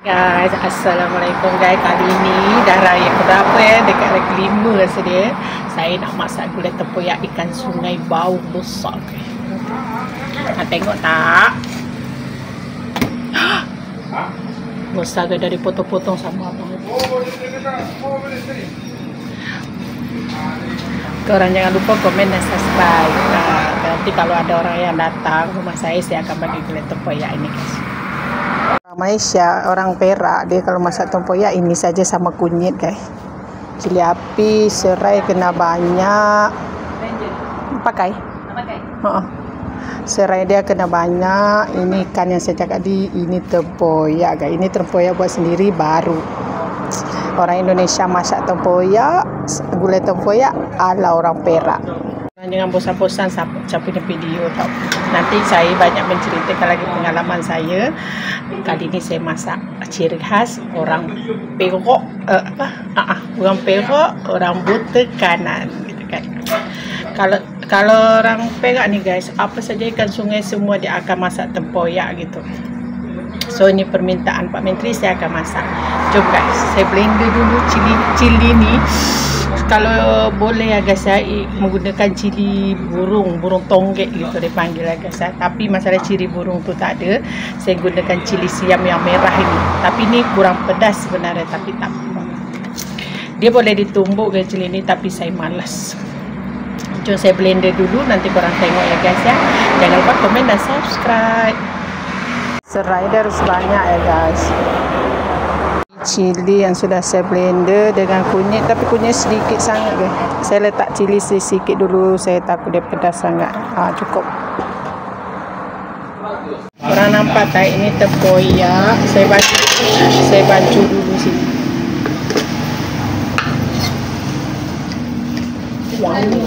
Guys, Assalamualaikum guys. Kali ni dah raya berapa ya? Dekat hari kelima rasa dia. Saya nak masak gulai tempoyak ikan sungai bau besar. Nak tengok tak? Besar ke dari potong-potong sama abang. Korang jangan lupa komen dan subscribe. Nanti kalau ada orang yang datang rumah saya akan bagi gulai tempoyak ini guys. Malaysia, orang Perak, dia kalau masak tempoyak ini saja sama kunyit guys. Cili api, serai kena banyak. Pakai? Serai dia kena banyak. Ini ikan yang saya cakap tadi, ini tempoyak guys. Ini tempoyak buat sendiri baru. Orang Indonesia masak tempoyak, gulai tempoyak ala orang Perak. Jangan bosan-bosan sampai video tau. Nanti saya banyak menceritakan lagi pengalaman saya. Kali ini saya masak ciri khas orang Perak, orang Perak, orang buta kanan gitu kan. Kalau orang Perak ni guys, apa saja ikan sungai semua dia akan masak tempoyak gitu. So ini permintaan Pak Menteri, saya akan masak. Jom guys, saya blender dulu cili ni. Kalau boleh ya guys, saya menggunakan cili burung tonggek gitu dipanggil ya guys. Tapi masalah cili burung tu tak ada. Saya gunakan cili siam yang merah ini. Tapi ini kurang pedas sebenarnya, tapi tak apa. Dia boleh ditumbuk guys cili ni, tapi saya malas. Jom saya blender dulu, nanti korang tengok ya guys ya. Jangan lupa komen dan subscribe. Serai dia harus banyak ya guys. Cili yang sudah saya blender dengan kunyit, tapi kunyit sedikit sangat guys. Saya letak cili sedikit dulu, saya takut dia pedas sangat. Cukup. Korang nampak tak, ini tempoyak. Saya baju dulu sini. Wangi.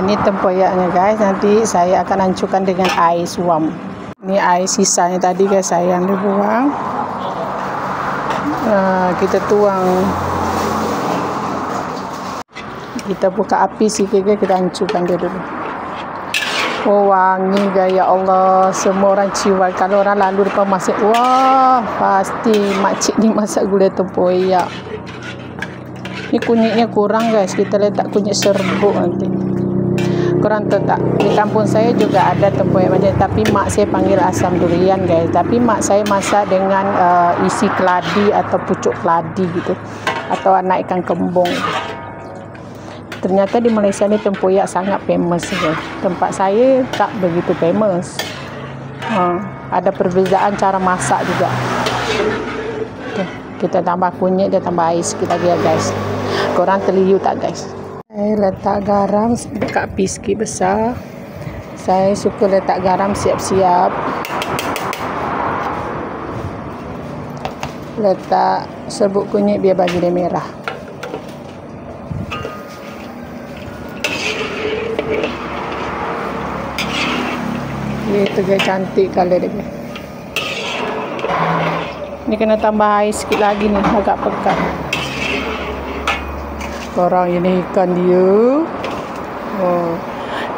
Ini tempoyaknya guys. Nanti saya akan hancurkan dengan air suam. Ini air sisanya tadi guys, saya yang dibuang. Kita tuang. Kita buka api sikit guys, kita hancurkan dia dulu. Oh wangi guys, ya Allah. Semua orang ciuman. Kalau orang lalu depan masak, wah pasti makcik ni masak gulai tempoyak. Ini kunyitnya kurang guys, kita letak kunyit serbuk nanti. Korang tahu tak, di kampung saya juga ada tempoyak macam, tapi mak saya panggil asam durian guys. Tapi mak saya masak dengan isi keladi atau pucuk keladi gitu, atau anak ikan kembung. Ternyata di Malaysia ni tempoyak sangat famous guys. Tempat saya tak begitu famous. Ada perbezaan cara masak juga. Okay, kita tambah kunyit, dia tambah air sikit lagi ya guys. Korang terliu tak guys? Saya letak garam dekat api sikit besar. Saya suka letak garam siap-siap. Letak serbuk kunyit biar bagi dia merah. Itu guys, cantik color dia. Ni kena tambah air sikit lagi ni, agak pekat. Korang ini ikan dia.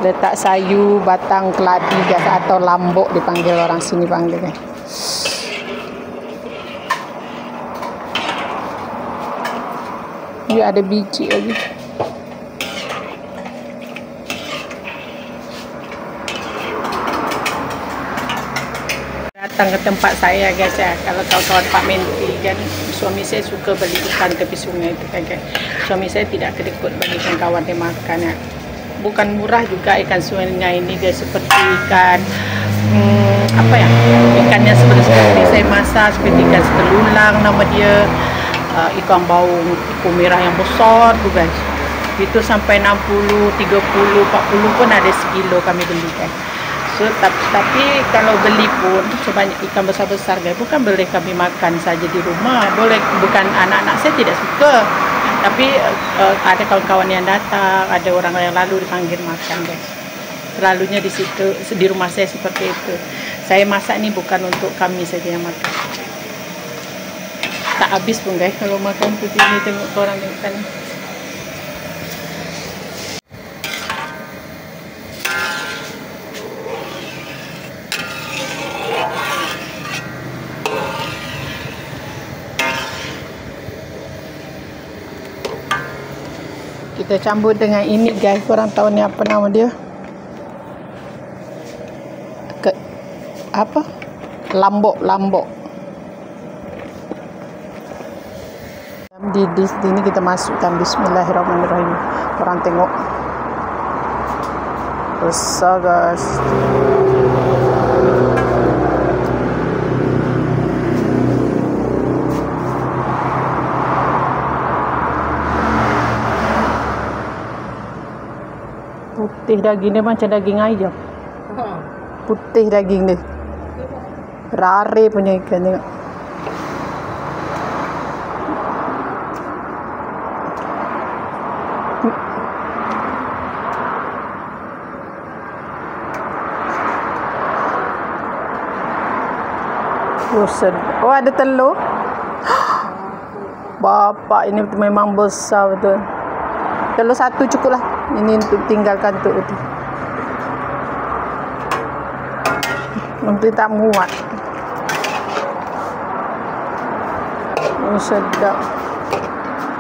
Letak sayu batang keladi guys, atau lambok dipanggil orang sini panggil guys. Dia ada biji lagi. Datang ke tempat saya guys ya. Kalau kawan-kawan Pak Menteri kan, suami saya suka beli ikan tepi sungai itu kan guys. Suami saya tidak kedekut bagikan kawan dia makan ya. Bukan murah juga ikan sungai ini guys, seperti ikan ikan yang seperti saya masak, seperti ikan setelulang nama dia, ikan baung, ikan merah yang besar tu guys. Itu sampai 60, 30, 40 pun ada sekilo kami beli kan. So maksud, tapi kalau beli pun sebanyak ikan besar-besar guys, bukan boleh kami makan saja di rumah. Boleh, bukan anak-anak saya tidak suka. Tapi ada kawan-kawan yang datang, ada orang yang lalu dipanggil makan guys. Selalunya di situ, di rumah saya seperti itu. Saya masak ni bukan untuk kami saja yang makan. Tak habis pun guys kalau makan seperti ini, tengok orang makan. Kita campur dengan ini guys. Korang tahu ni apa nama dia? Apa? Lambok. Di sini kita masukkan bismillahirrahmanirrahim. Korang tengok. Besar guys. Putih daging dia macam daging ayam. Putih daging dia. Rare punya ikan tengok. Oh, ada telur. Bapak, ini memang besar betul. Telur satu cukup lah. Ini untuk tinggalkan untuk itu. Nanti tak muat. Oh, sedap.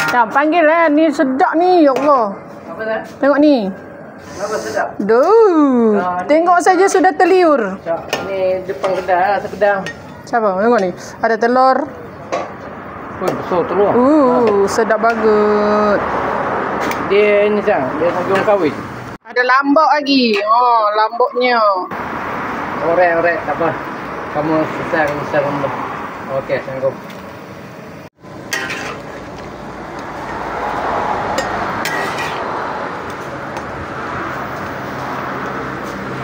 Dah panggil lah. Ni sedap ni. Ya Allah. Apa dah? Tengok ni. Apa sedap? Duh. Tengok saja sudah terliur. Ni depan kedai lah, sekedang. Siapa? Tengok ni. Ada telur. Oh, besar telur. Sedap bagus. Dia ni sang, dia lagi orang kahwin. Ada lambok lagi. Oh, lamboknya. Orek, tak apa. Kamu selesai kamu. Okey, sanggup.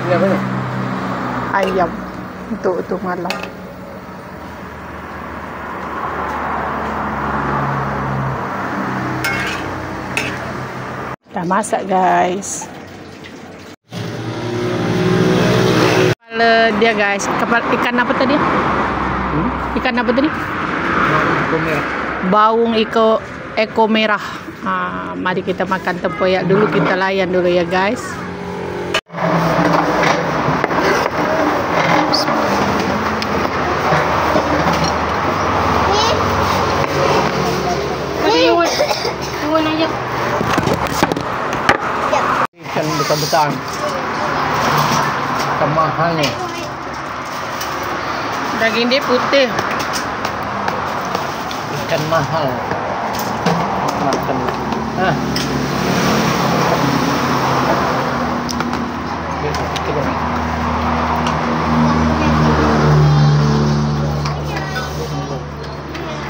Ini apa ni? Ayam. Untuk malam. Dah masak guys. Kepala dia guys. Ikan apa tadi? Ikan apa tadi? Baung merah. Baung eko merah. Mari kita makan tempoyak dulu. Kita layan dulu ya guys. Ikan besar-besar. Ikan mahal ni. Daging dia putih. Ikan mahal. Makan.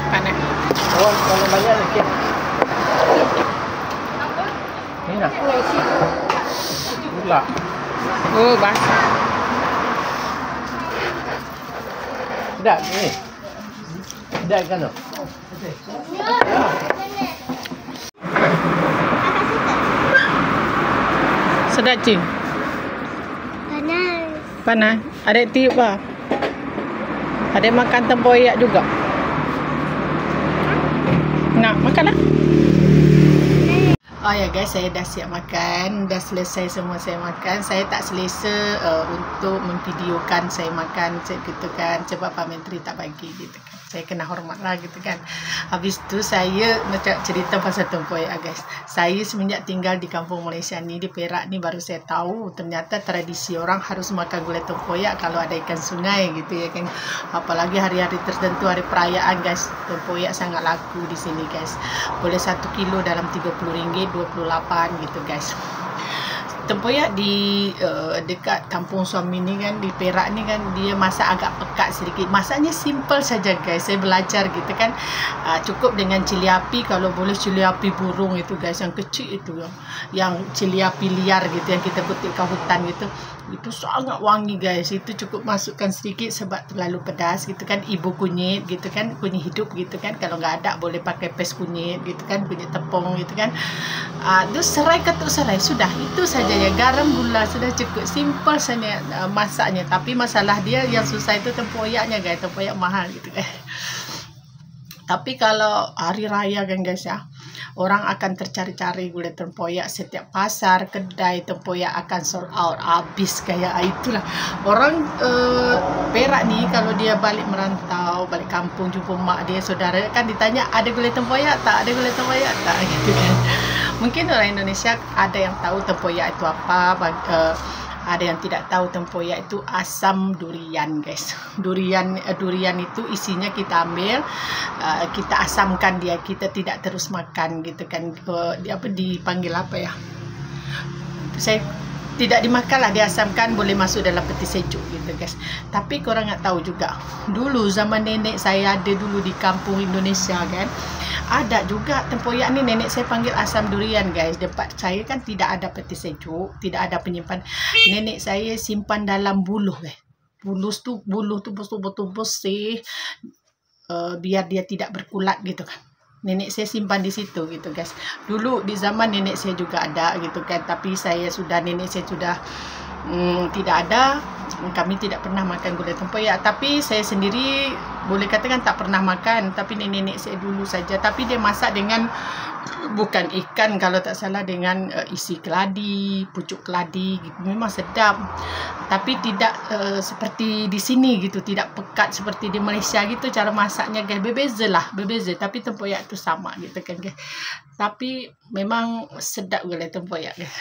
Panas. Oh, kalau banyak sikit. Ni nak. Gula. Oh, basah. Sedap ni. Sedap kan tu? Sedap cing. Panas. Adik tiup lah. Adik makan tempoyak juga. Nak makan lah. Oh ya guys, saya dah siap makan. Dah selesai semua saya makan. Saya tak selesa untuk memvideokan saya makan gitu kan. Sebab Pak Menteri tak bagi gitu kan. Saya kena hormat lah gitu kan. Habis tu saya nak cerita pasal tempoyak guys. Saya semenjak tinggal di kampung Malaysia ni, di Perak ni, baru saya tahu ternyata tradisi orang harus makan gulai tempoyak kalau ada ikan sungai gitu ya kan. Apalagi hari-hari tertentu, hari perayaan guys. Tempoyak sangat laku di sini guys. Boleh 1 kilo dalam RM30, 28 gitu guys. tempoyak di dekat kampung suami ni kan, di Perak ni kan, dia masak agak pekat sedikit. Masaknya simple saja guys. Saya belajar gitu kan. Cukup dengan cili api, kalau boleh cili api burung itu guys, yang kecil itu, yang cili api liar gitu, yang kita kutip ke hutan gitu. Itu sangat wangi guys. Itu cukup masukkan sedikit sebab terlalu pedas gitu kan. Ibu kunyit gitu kan, kunyit hidup gitu kan. Kalau nggak ada boleh pakai pes kunyit gitu kan, kunyit tepung gitu kan. Terus serai, ketuk serai, sudah itu saja ya. Garam, gula, sudah cukup. Simple saja masaknya. Tapi masalah dia yang susah itu tempoyaknya guys. Tempoyak mahal gitu kan. Tapi kalau hari raya kan guys ya, orang akan tercari-cari gulai tempoyak. Setiap pasar, kedai tempoyak akan sold out, habis kayak itulah. Orang Perak nih kalau dia balik merantau, balik kampung, jumpa mak dia, saudara kan ditanya, ada gulai tempoyak tak? Ada gulai tempoyak tak? Gitu kan. Mungkin orang Indonesia ada yang tahu tempoyak itu apa, ada yang tidak tahu tempoyak itu asam durian guys. Durian itu isinya kita ambil, kita asamkan dia, kita tidak terus makan gitu kan. Dipanggil apa ya? Saya tidak dimakan lah, diasamkan, boleh masuk dalam peti sejuk gitu guys. Tapi korang nggak tahu juga, dulu zaman nenek saya ada dulu di kampung Indonesia kan, ada juga tempoyak ni. Nenek saya panggil asam durian guys. Tempat saya kan tidak ada peti sejuk, tidak ada penyimpan. Nenek saya simpan dalam buluh guys. Buluh tu betul-betul bersih, biar dia tidak berkulat gitu kan. Nenek saya simpan di situ gitu guys. Dulu di zaman nenek saya juga ada gitu kan. Tapi nenek saya sudah tidak ada. Kami tidak pernah makan gulai tempoyak. Tapi saya sendiri boleh katakan tak pernah makan. Tapi nenek saya dulu saja. Tapi dia masak dengan, bukan ikan kalau tak salah, dengan isi keladi, pucuk keladi gitu. Memang sedap. Tapi tidak seperti di sini gitu. Tidak pekat seperti di Malaysia gitu cara masaknya guys. Berbeza lah, berbeza. Tapi tempoyak itu sama gitu kan guys. Tapi memang sedap gulai tempoyak guys.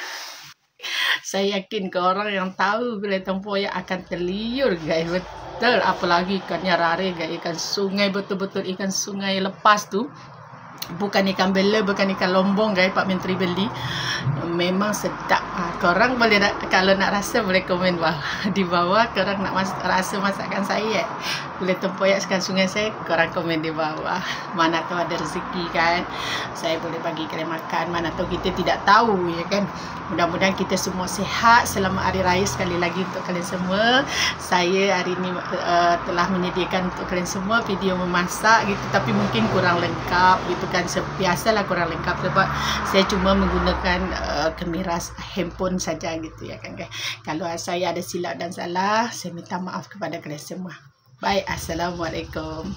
Saya yakin ke orang yang tahu gulai tempoyak akan terliur guys. Betul. Apalagi ikannya rare guys. Ikan sungai, betul-betul ikan sungai lepas tu. Bukan ikan bela, bukan ikan lombong guys Pak Menteri beli. Memang sedap. Korang boleh, kalau nak rasa boleh komen di bawah. Korang nak rasa masakan saya gulai tempoyak ikan sungai saya, korang komen di bawah. Mana tahu ada rezeki kan, saya boleh bagi kalian makan. Mana tahu kita tidak tahu ya kan. Mudah-mudahan kita semua sihat selama hari raya. Sekali lagi untuk kalian semua, saya hari ini telah menyediakan untuk kalian semua video memasak gitu. Tapi mungkin kurang lengkap gitu kan. Biasalah kurang lengkap sebab saya cuma menggunakan kemiras handphone saja gitu ya kan guys. Kalau saya ada silap dan salah, saya minta maaf kepada kalian semua. Baik, assalamualaikum.